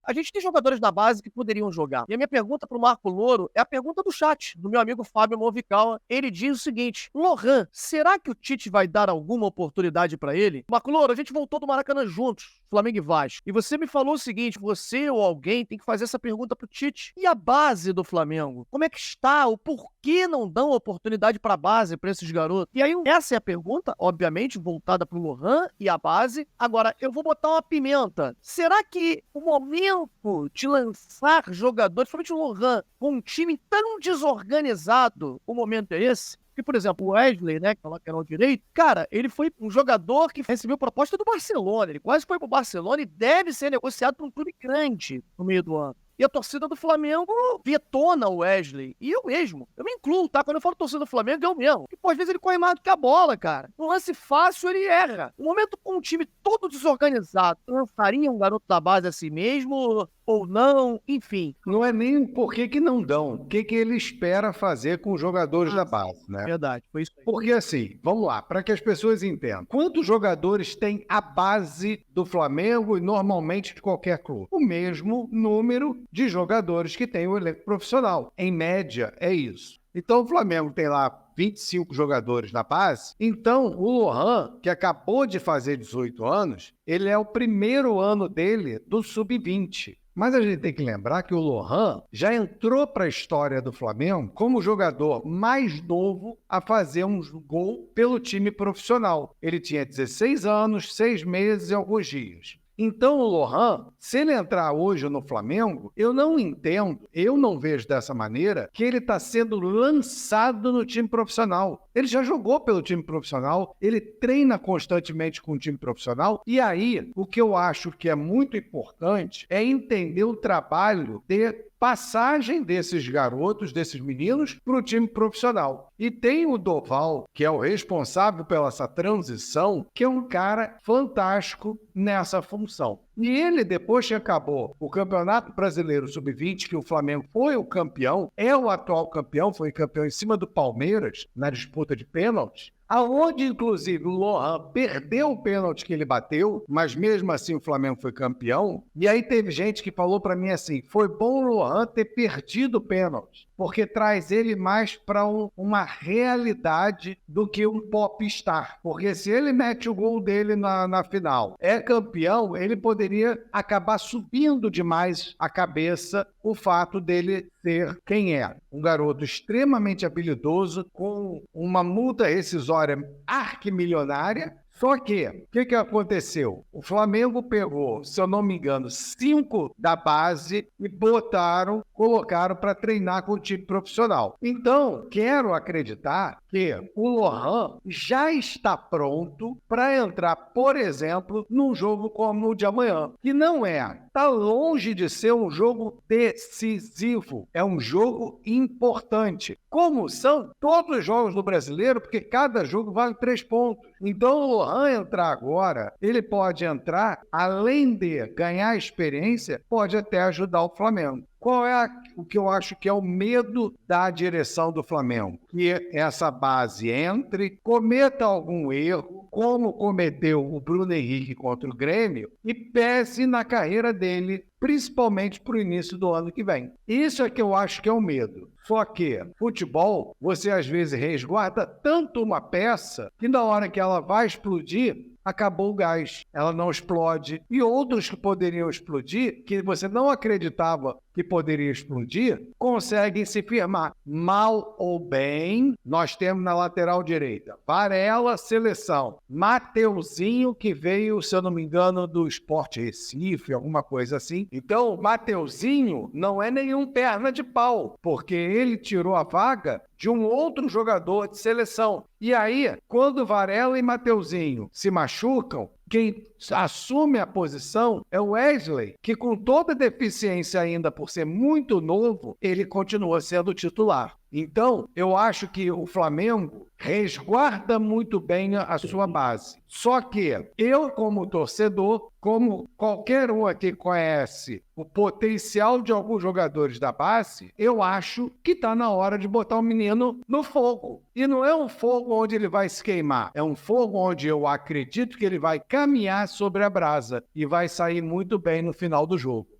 a gente tem jogadores da base que poderiam jogar. E a minha pergunta para o Marco Louro é a pergunta do chat, do meu amigo Fábio Movical. Ele diz o seguinte: Lohan, será que o Tite vai dar alguma oportunidade para ele? Marco Louro, a gente voltou do Maracanã juntos, Flamengo e Vasco. E você me falou o seguinte: você ou alguém tem que fazer essa pergunta pro Tite. E a base do Flamengo? Como é que está? O porquê não dão oportunidade para a base, para esses garotos? E aí, essa é a pergunta, obviamente, voltada pro Lohan e a base. Agora, eu vou botar uma pimenta. Será que o momento de lançar jogadores, principalmente o Lohan, com um time tão desorganizado, o momento é esse? Porque, por exemplo, o Wesley, né, que tá lá que era o direito, cara, ele foi um jogador que recebeu proposta do Barcelona. Ele quase foi pro Barcelona e deve ser negociado por um clube grande no meio do ano. E a torcida do Flamengo detona o Wesley. E eu mesmo. Eu me incluo, tá? Quando eu falo torcida do Flamengo, eu mesmo. Porque, pô, às vezes ele corre mais do que a bola, cara. No lance fácil, ele erra. No momento com um time todo desorganizado, lançaria um garoto da base assim mesmo? Ou não? Enfim. Não é nem por que não dão, o que ele espera fazer com os jogadores da base, né? Verdade, foi isso aí. Porque assim, vamos lá, para que as pessoas entendam. Quantos jogadores tem a base do Flamengo e normalmente de qualquer clube? O mesmo número de jogadores que tem o elenco profissional. Em média, é isso. Então o Flamengo tem lá 25 jogadores na base. Então o Lohan, que acabou de fazer 18 anos, ele é o primeiro ano dele do sub-20. Mas a gente tem que lembrar que o Lohan já entrou para a história do Flamengo como o jogador mais novo a fazer um gol pelo time profissional. Ele tinha 16 anos, 6 meses e alguns dias. Então o Lohan, se ele entrar hoje no Flamengo, eu não entendo, eu não vejo dessa maneira, que ele está sendo lançado no time profissional. Ele já jogou pelo time profissional, ele treina constantemente com o time profissional, e aí o que eu acho que é muito importante é entender o trabalho de passagem desses garotos, desses meninos, para o time profissional. E tem o Doval, que é o responsável pela essa transição, que é um cara fantástico nessa função. E ele, depois que acabou o Campeonato Brasileiro Sub-20, que o Flamengo foi o campeão, é o atual campeão, foi campeão em cima do Palmeiras, na disputa de pênaltis, aonde, inclusive, o Lohan perdeu o pênalti que ele bateu, mas mesmo assim o Flamengo foi campeão. E aí teve gente que falou para mim assim, foi bom o Lohan ter perdido o pênalti, porque traz ele mais para uma realidade do que um popstar. Porque se ele mete o gol dele na final, é campeão, ele poderia acabar subindo demais a cabeça o fato dele ser quem é. Um garoto extremamente habilidoso, com uma multa rescisória arquimilionária. Só que, o que aconteceu? O Flamengo pegou, se eu não me engano, 5 da base e colocaram para treinar com o time profissional. Então, quero acreditar que o Lohan já está pronto para entrar, por exemplo, num jogo como o de amanhã, que não está longe de ser um jogo decisivo, é um jogo importante, como são todos os jogos do Brasileiro, porque cada jogo vale 3 pontos. Então, o Lohan entrar agora, ele pode entrar, além de ganhar experiência, pode até ajudar o Flamengo. Qual é o que eu acho que é o medo da direção do Flamengo? Que essa base entre, cometa algum erro, como cometeu o Bruno Henrique contra o Grêmio, e pese na carreira dele, principalmente para o início do ano que vem. Isso é que eu acho que é o medo. Só que futebol, você às vezes resguarda tanto uma peça que na hora que ela vai explodir, acabou o gás, ela não explode. E outros que poderiam explodir, que você não acreditava que poderia explodir, conseguem se firmar. Mal ou bem, nós temos na lateral direita Varela, seleção. Mateuzinho, que veio, se eu não me engano, do Sport Recife, alguma coisa assim. Então, Mateuzinho não é nenhum perna de pau, porque ele tirou a vaga de um outro jogador de seleção. E aí, quando Varela e Mateuzinho se machucam, quem assume a posição é o Wesley, que com toda deficiência ainda por ser muito novo, ele continua sendo titular. Então, eu acho que o Flamengo resguarda muito bem a sua base. Só que eu, como torcedor, como qualquer um aqui conhece o potencial de alguns jogadores da base, eu acho que está na hora de botar o menino no fogo. E não é um fogo onde ele vai se queimar, é um fogo onde eu acredito que ele vai caminhar sobre a brasa e vai sair muito bem no final do jogo.